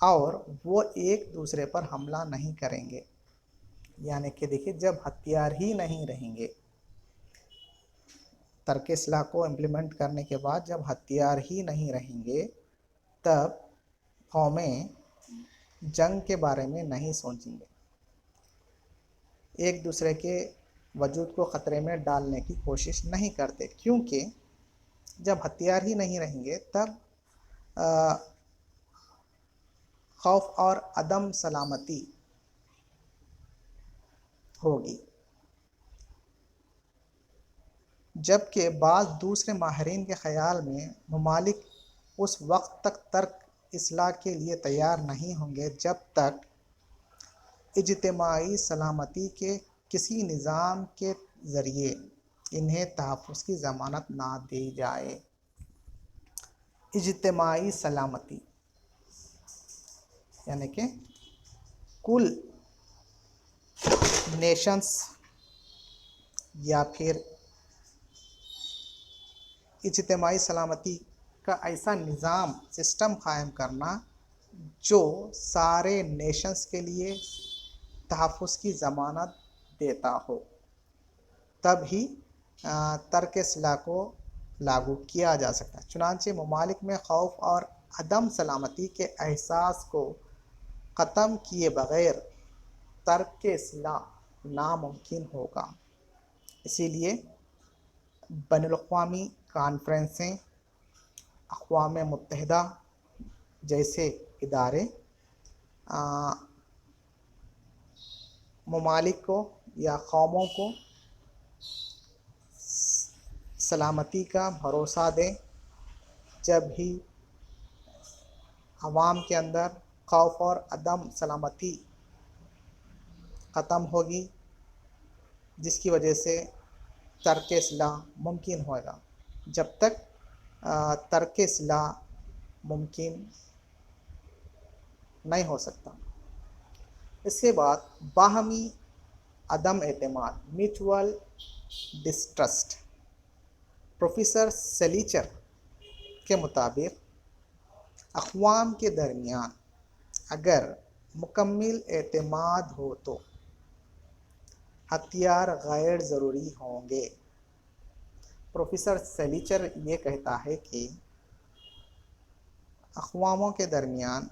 اور وہ ایک دوسرے پر حملہ نہیں کریں گے. یعنی کہ دیکھیے جب ہتھیار ہی نہیں رہیں گے، ترک اصلاح کو امپلیمنٹ کرنے کے بعد جب ہتھیار ہی نہیں رہیں گے تب قومیں جنگ کے بارے میں نہیں سوچیں گے، ایک دوسرے کے وجود کو خطرے میں ڈالنے کی کوشش نہیں کرتے، کیونکہ جب ہتھیار ہی نہیں رہیں گے تب خوف اور عدم سلامتی ہوگی. جبکہ بعض دوسرے ماہرین کے خیال میں ممالک اس وقت تک ترک اصلاح کے لیے تیار نہیں ہوں گے جب تک اجتماعی سلامتی کے کسی نظام کے ذریعے انہیں تحفظ کی ضمانت نہ دی جائے. اجتماعی سلامتی یعنی کہ کل نیشنز یا پھر اجتماعی سلامتی کا ایسا نظام سسٹم قائم کرنا جو سارے نیشنز کے لیے تحفظ کی ضمانت دیتا ہو، تب ہی ترک اصلاح کو لاگو کیا جا سکتا ہے. چنانچہ ممالک میں خوف اور عدم سلامتی کے احساس کو ختم کیے بغیر ترک اصلاح ناممکن ہوگا. اسی لیے بین الاقوامی کانفرنسیں، اقوام متحدہ جیسے ادارے ممالک کو یا قوموں کو سلامتی کا بھروسہ دیں. جب ہی عوام کے اندر خوف اور عدم سلامتی ختم ہوگی، جس کی وجہ سے ترک اصلاح ممکن ہوگا. جب تک ترک اصلاح ممکن نہیں ہو سکتا. اس کے بعد باہمی عدم اعتماد، میوچول ڈسٹرسٹ. پروفیسر سلیچر کے مطابق اقوام کے درمیان اگر مکمل اعتماد ہو تو ہتھیار غیر ضروری ہوں گے. پروفیسر سلیچر یہ کہتا ہے کہ اقواموں کے درمیان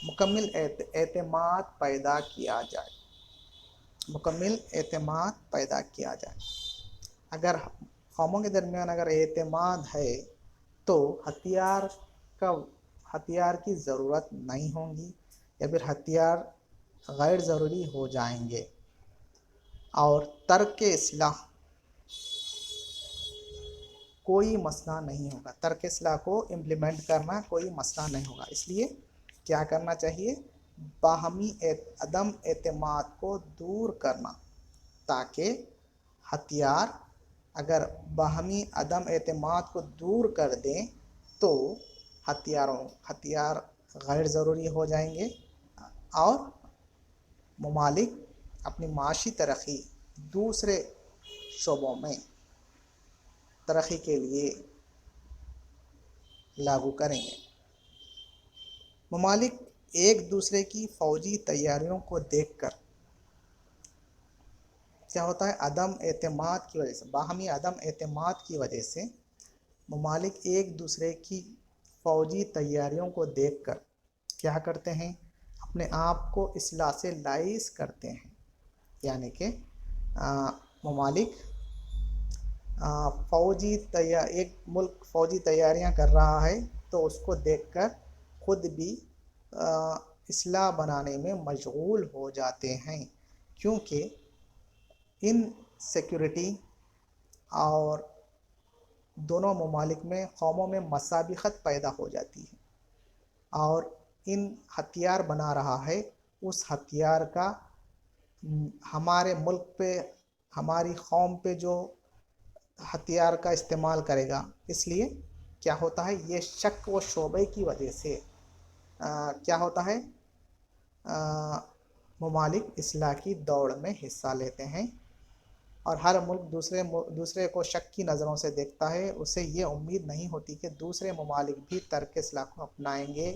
مکمل اعتماد پیدا کیا جائے، مکمل اعتماد پیدا کیا جائے. اگر قوموں کے درمیان اگر اعتماد ہے تو ہتھیار کی ضرورت نہیں ہوگی یا پھر ہتھیار غیر ضروری ہو جائیں گے، اور ترک اصلاح کوئی مسئلہ نہیں ہوگا. ترک اصلاح کو امپلیمنٹ کرنا کوئی مسئلہ نہیں ہوگا. اس لیے کیا کرنا چاہیے؟ باہمی عدم اعتماد کو دور کرنا، تاکہ ہتھیار اگر باہمی عدم اعتماد کو دور کر دیں تو ہتھیار غیر ضروری ہو جائیں گے اور ممالک اپنی معاشی ترقی دوسرے شعبوں میں ترقی کے لیے لاگو کریں گے. ممالک ایک دوسرے کی فوجی تیاریوں کو دیکھ کر کیا ہوتا ہے؟ عدم اعتماد کی وجہ سے، باہمی عدم اعتماد کی وجہ سے ممالک ایک دوسرے کی فوجی تیاریوں کو دیکھ کر کیا کرتے ہیں؟ اپنے آپ کو اصلاح سے لیس کرتے ہیں. یعنی کہ ممالک ایک ملک فوجی تیاریاں کر رہا ہے تو اس کو دیکھ کر خود بھی اصلاح بنانے میں مشغول ہو جاتے ہیں، کیونکہ ان سیکورٹی اور دونوں ممالک میں قوموں میں مسابقت پیدا ہو جاتی ہے، اور ان ہتھیار بنا رہا ہے اس ہتھیار کا ہمارے ملک پہ، ہماری قوم پہ جو ہتھیار کا استعمال کرے گا. اس لیے کیا ہوتا ہے؟ یہ شک و شبہے کی وجہ سے کیا ہوتا ہے؟ ممالک اصلاح کی دوڑ میں حصہ لیتے ہیں، اور ہر ملک دوسرے کو شک کی نظروں سے دیکھتا ہے. اسے یہ امید نہیں ہوتی کہ دوسرے ممالک بھی ترک اصلاح کو اپنائیں گے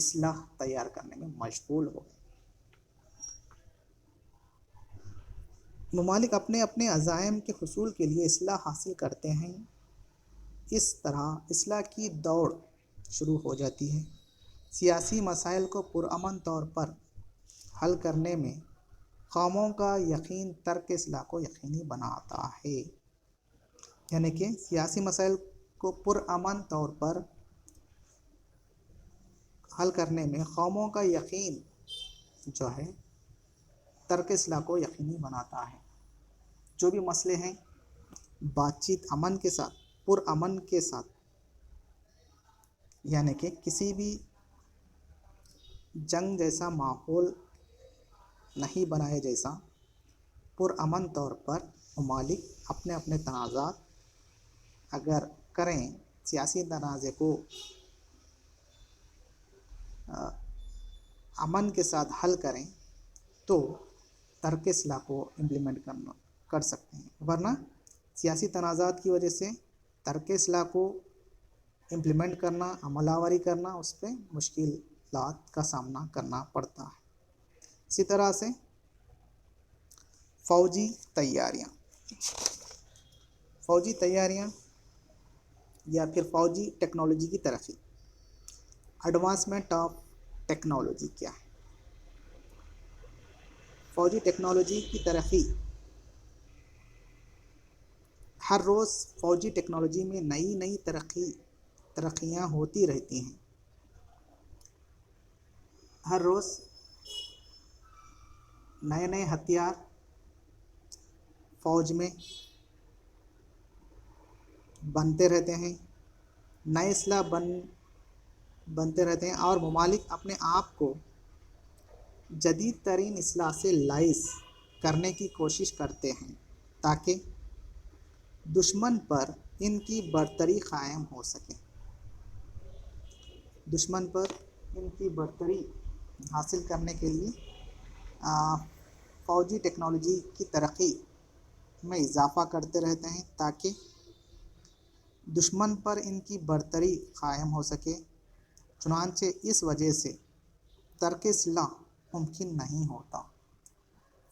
اصلاح تیار کرنے میں مشغول ہو گئے۔ ممالک اپنے اپنے عزائم کے حصول کے لیے اصلاح حاصل کرتے ہیں، اس طرح اصلاح کی دوڑ شروع ہو جاتی ہے۔ سیاسی مسائل کو پرامن طور پر حل کرنے میں قوموں کا یقین ترک اصلاح کو یقینی بناتا ہے، یعنی کہ سیاسی مسائل کو پرامن طور پر حل کرنے میں قوموں کا یقین جو ہے ترک اصلاح کو یقینی بناتا ہے۔ جو بھی مسئلے ہیں بات چیت امن کے ساتھ، پرامن کے ساتھ، یعنی کہ کسی بھی جنگ جیسا ماحول نہیں بنائے جیسا پرامن طور پر ممالک اپنے اپنے تنازعات اگر کریں، سیاسی تنازع کو امن کے ساتھ حل کریں تو ترک اصلاح کو امپلیمنٹ کر سکتے ہیں، ورنہ سیاسی تنازعات کی وجہ سے ترک اصلاح کو امپلیمنٹ کرنا، عمل آوری کرنا، اس پہ مشکلات کا سامنا کرنا پڑتا ہے۔ اسی طرح سے فوجی تیاریاں یا پھر فوجی ٹیکنالوجی کی ترقی۔ ایڈوانسمنٹ آف ٹیکنالوجی کیا ہے؟ فوجی ٹیکنالوجی کی ترقی۔ ہر روز فوجی ٹیکنالوجی میں نئی ترقیاں ہوتی رہتی ہیں۔ ہر روز نئے ہتھیار فوج میں بنتے رہتے ہیں، نئے اسلحہ بنتے رہتے ہیں، اور ممالک اپنے آپ کو جدید ترین اسلحہ سے لیس کرنے کی کوشش کرتے ہیں تاکہ دشمن پر ان کی برتری قائم ہو سکے۔ دشمن پر ان کی برتری حاصل کرنے کے لیے فوجی ٹیکنالوجی کی ترقی میں اضافہ کرتے رہتے ہیں تاکہ دشمن پر ان کی برتری قائم ہو سکے۔ چنانچہ اس وجہ سے ترک اصلاح ممکن نہیں ہوتا۔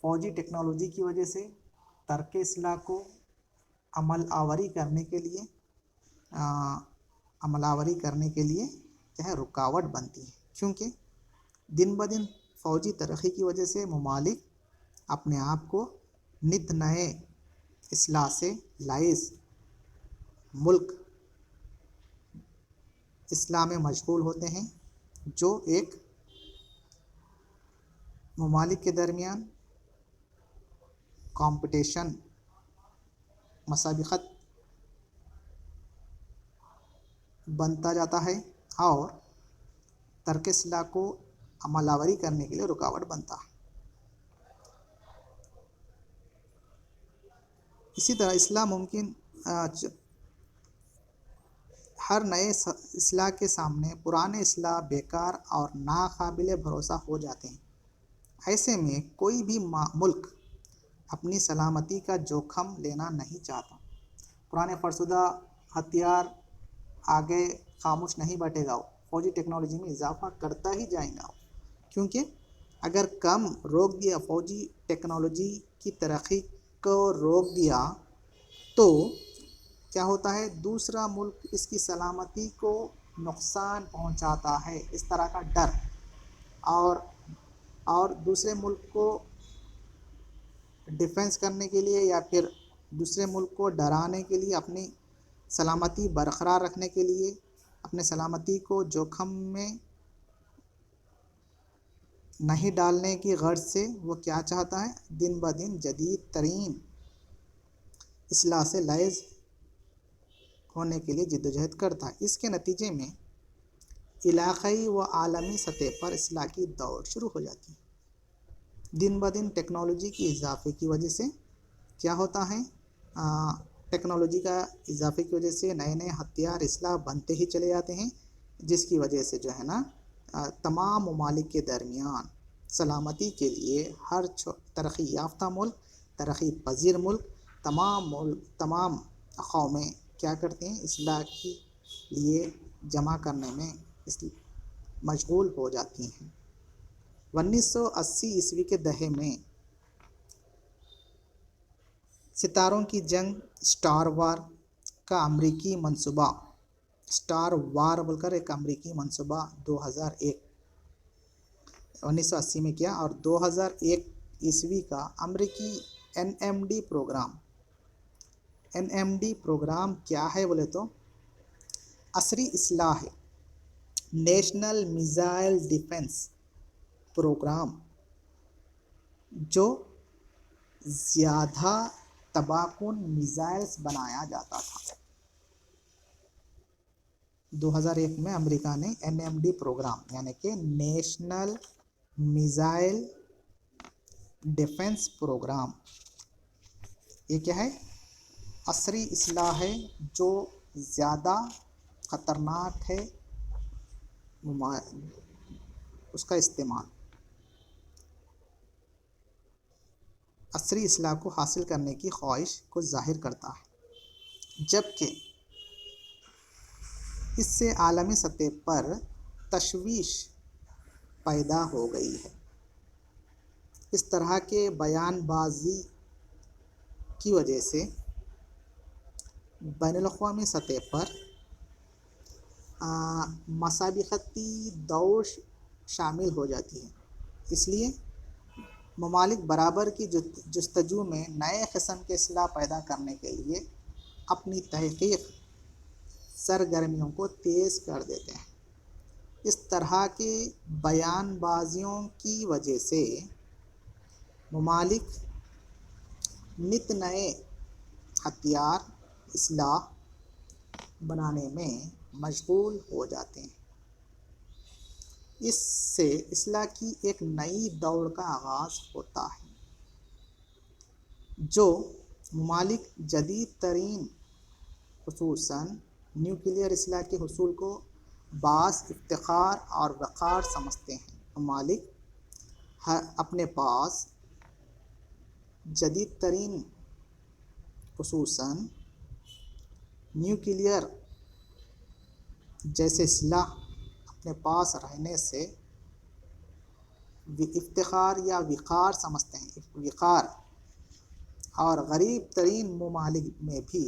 فوجی ٹیکنالوجی کی وجہ سے ترک اصلاح کو عمل آوری کرنے کے لیے رکاوٹ بنتی ہے، کیونکہ دن بدن فوجی ترقی کی وجہ سے ممالک اپنے آپ کو نت نئے اسلحہ سے لیس ملک اصلاح میں مشغول ہوتے ہیں، جو ایک ممالک کے درمیان کمپٹیشن، مسابقت بنتا جاتا ہے اور ترک اصلاح کو عمل آوری کرنے کے لیے رکاوٹ بنتا ہے۔ اسی طرح اصلاح ممکن ہر نئے اصلاح کے سامنے پرانے اصلاح بیکار اور ناقابل بھروسہ ہو جاتے ہیں۔ ایسے میں کوئی بھی ملک اپنی سلامتی کا جوخم لینا نہیں چاہتا۔ پرانے فرسودہ ہتھیار آگے خاموش نہیں بیٹھے گا، فوجی ٹیکنالوجی میں اضافہ کرتا ہی جائیں گا، کیونکہ اگر کم روک دیا، فوجی ٹیکنالوجی کی ترقی کو روک دیا تو کیا ہوتا ہے، دوسرا ملک اس کی سلامتی کو نقصان پہنچاتا ہے۔ اس طرح کا ڈر اور دوسرے ملک کو ڈیفینس کرنے کے لیے یا پھر دوسرے ملک کو ڈرانے کے لیے، اپنی سلامتی برقرار رکھنے کے لیے، اپنے سلامتی کو جوخم میں نہیں ڈالنے کی غرض سے وہ کیا چاہتا ہے، دن بدن جدید ترین اسلحہ سے لیس ہونے کے لیے جدوجہد کرتا ہے۔ اس کے نتیجے میں علاقائی و عالمی سطح پر اصلاح کی دوڑ شروع ہو جاتی ہے۔ دن بدن ٹیکنالوجی کی اضافے کی وجہ سے کیا ہوتا ہے، ٹیکنالوجی کا اضافے کی وجہ سے نئے ہتھیار اسلحہ بنتے ہی چلے جاتے ہیں، جس کی وجہ سے جو ہے نا تمام ممالک کے درمیان سلامتی کے لیے ہر ترقی یافتہ ملک، ترقی پذیر ملک، تمام قومیں کیا کرتے ہیں، اصلاح کے لیے جمع کرنے میں مشغول ہو جاتی ہیں۔ 1980 کے دہے میں ستاروں کی جنگ اسٹار وار کا امریکی منصوبہ، اسٹار وار بول کر ایک امریکی منصوبہ 1980 میں کیا، اور 2001 کا امریکی NMD پروگرام۔ NMD پروگرام کیا ہے بولے تو عصری اسلحہ ہے، نیشنل میزائل ڈیفنس پروگرام، جو زیادہ تباہ کن میزائلز بنایا جاتا تھا۔ 2001 میں امریکہ نے NMD پروگرام یعنی کہ نیشنل میزائل ڈیفنس پروگرام، یہ کیا ہے؟ عصری اسلحہ ہے جو زیادہ خطرناک ہے، اس کا استعمال عصری اسلحہ کو حاصل کرنے کی خواہش کو ظاہر کرتا ہے، جبکہ اس سے عالمی سطح پر تشویش پیدا ہو گئی ہے۔ اس طرح کے بیان بازی کی وجہ سے بین الاقوامی سطح پر مسابقتی دوڑ شامل ہو جاتی ہے۔ اس لیے ممالک برابر کی جستجو میں نئے قسم کے اسلحہ پیدا کرنے کے لیے اپنی تحقیق سرگرمیوں کو تیز کر دیتے ہیں۔ اس طرح کی بیان بازیوں کی وجہ سے ممالک نت نئے ہتھیار اسلحہ بنانے میں مشغول ہو جاتے ہیں۔ اس سے اسلحہ کی ایک نئی دوڑ کا آغاز ہوتا ہے، جو ممالک جدید ترین خصوصاً نیوکلیئر اسلحہ کے حصول کو باعث افتخار اور وقار سمجھتے ہیں۔ ممالک اپنے پاس جدید ترین خصوصاً نیوکلیئر جیسے اسلحہ اپنے پاس رہنے سے افتخار یا وقار سمجھتے ہیں۔ وقار اور غریب ترین ممالک میں بھی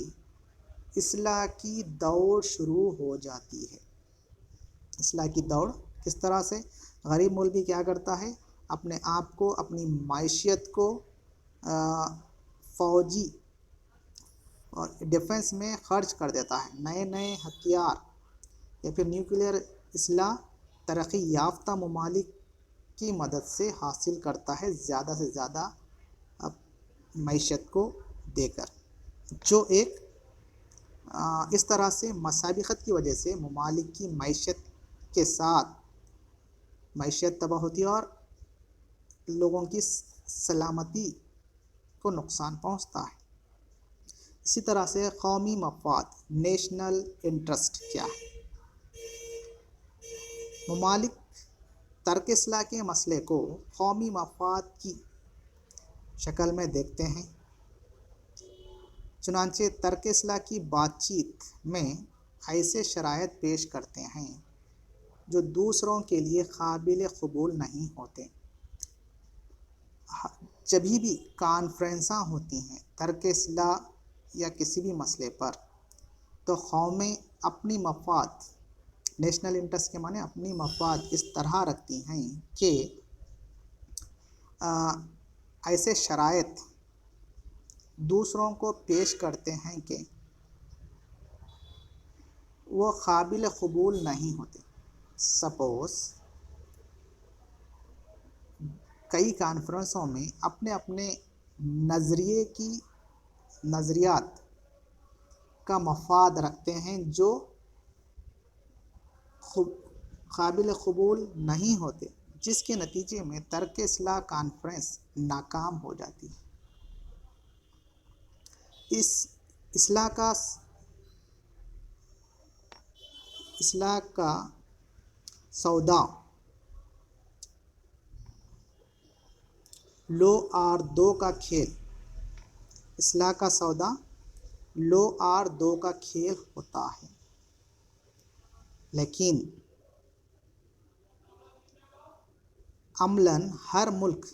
اسلحہ کی دوڑ شروع ہو جاتی ہے۔ اسلحہ کی دوڑ کس طرح سے؟ غریب ملک بھی کیا کرتا ہے؟ اپنے آپ کو، اپنی معیشت کو فوجی اور ڈیفنس میں خرچ کر دیتا ہے۔ نئے نئے ہتھیار یا پھر نیوکلیئر اسلحہ ترقی یافتہ ممالک کی مدد سے حاصل کرتا ہے، زیادہ سے زیادہ معیشت کو دے کر، جو ایک اس طرح سے مسابقت کی وجہ سے ممالک کی معیشت کے ساتھ معیشت تباہ ہوتی ہے اور لوگوں کی سلامتی کو نقصان پہنچتا ہے۔ اسی طرح سے قومی مفاد، نیشنل انٹرسٹ کیا ہے؟ ممالک ترک اسلحہ کے مسئلے کو قومی مفاد کی شکل میں دیکھتے ہیں، چنانچہ ترک اسلحہ کی بات چیت میں ایسے شرائط پیش کرتے ہیں جو دوسروں کے لیے قابل قبول نہیں ہوتے۔ جبھی بھی کانفرنساں ہوتی ہیں ترک اسلحہ یا کسی بھی مسئلے پر، تو قومیں اپنی مفاد، نیشنل انٹرسٹ کے معنی اپنی مفاد اس طرح رکھتی ہیں کہ ایسے شرائط دوسروں کو پیش کرتے ہیں کہ وہ قابل قبول نہیں ہوتے۔ سپوز کئی کانفرنسوں میں اپنے اپنے نظریات کا مفاد رکھتے ہیں جو قابل قبول نہیں ہوتے، جس کے نتیجے میں ترک اسلحہ کانفرنس ناکام ہو جاتی ہے۔ اس اسلحہ کا سودا لو اور دو کا کھیل، اسلحہ کا سودا لو اور دو کا کھیل ہوتا ہے، لیکن عملاً ہر ملک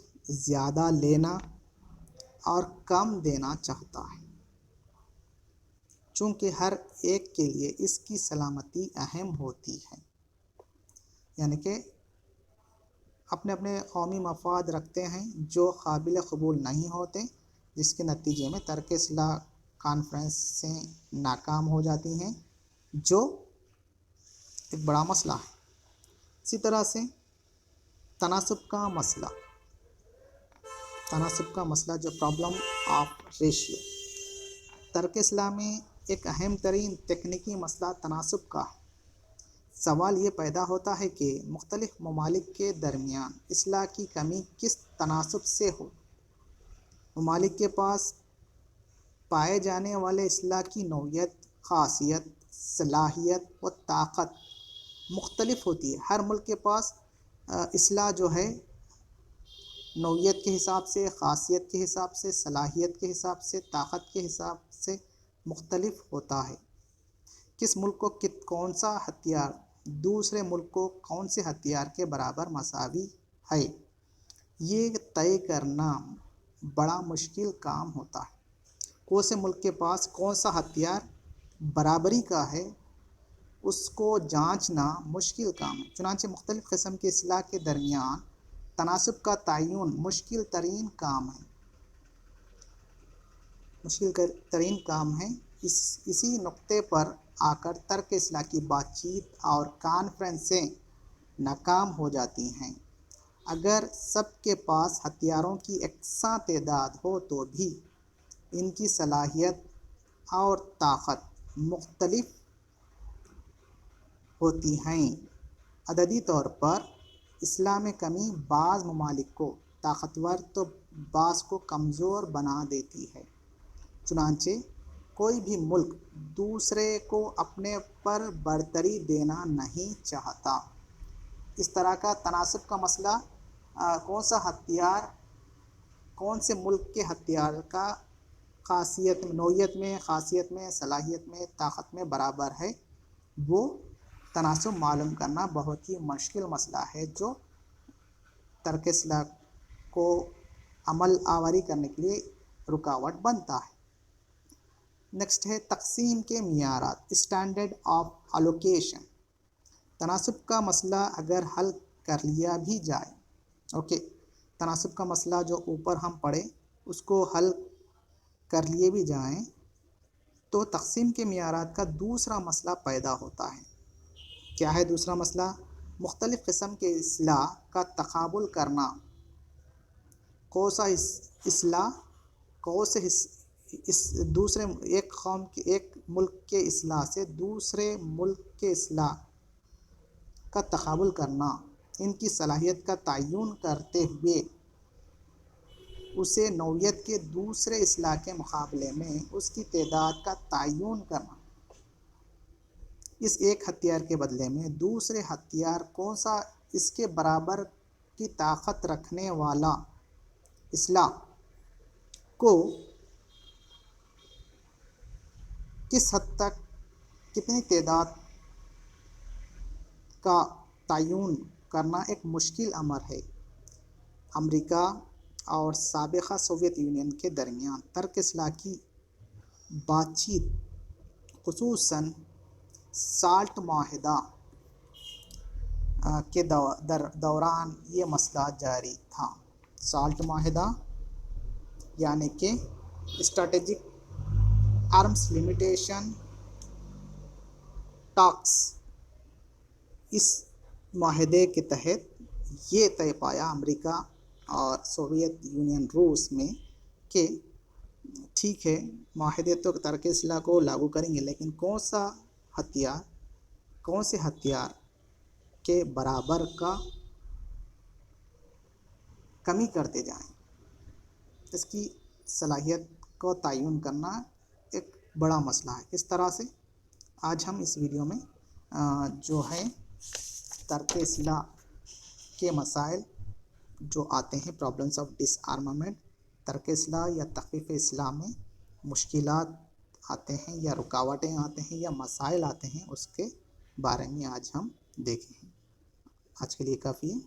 زیادہ لینا اور کم دینا چاہتا ہے، چونکہ ہر ایک کے لیے اس کی سلامتی اہم ہوتی ہے۔ یعنی کہ اپنے اپنے قومی مفاد رکھتے ہیں جو قابل قبول نہیں ہوتے، جس کے نتیجے میں ترک اصلاح کانفرنسیں ناکام ہو جاتی ہیں، جو ایک بڑا مسئلہ ہے۔ اسی طرح سے تناسب کا مسئلہ جو پرابلم آف ریشیو، ترک اصلاح میں ایک اہم ترین تکنیکی مسئلہ تناسب کا ہے۔ سوال یہ پیدا ہوتا ہے کہ مختلف ممالک کے درمیان اصلاح کی کمی کس تناسب سے ہو۔ ممالک کے پاس پائے جانے والے اصلاح کی نوعیت، خاصیت، صلاحیت و طاقت مختلف ہوتی ہے۔ ہر ملک کے پاس اصلاح جو ہے نوعیت کے حساب سے، خاصیت کے حساب سے، صلاحیت کے حساب سے، طاقت کے حساب سے مختلف ہوتا ہے۔ کس ملک کو کون سا ہتھیار دوسرے ملک کو کون سے ہتھیار کے برابر مساوی ہے، یہ طے کرنا بڑا مشکل کام ہوتا ہے۔ کون سے ملک کے پاس کون سا ہتھیار برابری کا ہے، اس کو جانچنا مشکل کام ہے۔ چنانچہ مختلف قسم کی اصلاح کے درمیان تناسب کا تعین مشکل ترین کام ہے۔ اسی نقطے پر آ کر ترک اصلاح کی بات چیت اور کانفرنسیں ناکام ہو جاتی ہیں۔ اگر سب کے پاس ہتھیاروں کی یکساں تعداد ہو تو بھی ان کی صلاحیت اور طاقت مختلف ہوتی ہیں۔ عددی طور پر اصلاح میں کمی بعض ممالک کو طاقتور تو بعض کو کمزور بنا دیتی ہے۔ چنانچہ کوئی بھی ملک دوسرے کو اپنے پر برتری دینا نہیں چاہتا۔ اس طرح کا تناسب کا مسئلہ کون سا ہتھیار کون سے ملک کے ہتھیار کا نوعیت میں، خاصیت میں، صلاحیت میں، طاقت میں برابر ہے، وہ تناسب معلوم کرنا بہت ہی مشکل مسئلہ ہے، جو ترک اصلاح کو عمل آوری کرنے کے لیے رکاوٹ بنتا ہے۔ نیکسٹ ہے تقسیم کے معیارات، اسٹینڈرڈ آف الوکیشن۔ تناسب کا مسئلہ اگر حل کر لیا بھی جائے، تناسب کا مسئلہ جو اوپر ہم پڑھے اس کو حل کر لیے بھی جائیں تو تقسیم کے معیارات کا دوسرا مسئلہ پیدا ہوتا ہے۔ کیا ہے دوسرا مسئلہ؟ مختلف قسم کے اصلاح کا تقابل کرنا۔ کون سا اصلاح ایک ملک کے اصلاح سے دوسرے ملک کے اصلاح کا تقابل کرنا، ان کی صلاحیت کا تعین کرتے ہوئے اسے نوعیت کے دوسرے اصلاح کے مقابلے میں اس کی تعداد کا تعین کرنا۔ اس ایک ہتھیار کے بدلے میں دوسرے ہتھیار کون سا اس کے برابر کی طاقت رکھنے والا اصلاح کو کس حد تک کتنی تعداد کا تعین کرنا ایک مشکل امر ہے۔ امریکہ اور سابقہ سوویت یونین کے درمیان ترک اصلاح کی بات چیت خصوصاً سالٹ معاہدہ کے دوران یہ مسئلہ جاری تھا۔ سالٹ معاہدہ یعنی کہ اسٹریٹجک آرمز لمیٹیشن ٹاکس، اس معاہدے کے تحت یہ طے پایا امریکہ اور سوویت یونین روس میں کہ ٹھیک ہے، معاہدے تو ترک اصلاح کو لاگو کریں گے، لیکن کون سے ہتھیار کے برابر کا کمی کرتے جائیں، اس کی صلاحیت کو تعین کرنا ایک بڑا مسئلہ ہے۔ اس طرح سے آج ہم اس ویڈیو میں جو ہے ترک اصلاح کے مسائل جو آتے ہیں، پرابلمس آف ڈس آرمامنٹ، ترک اصلاح یا تخفیف اصلاح میں مشکلات آتے ہیں یا رکاوٹیں آتے ہیں یا مسائل آتے ہیں، اس کے بارے میں آج ہم دیکھیں۔ آج کے لیے کافی ہے۔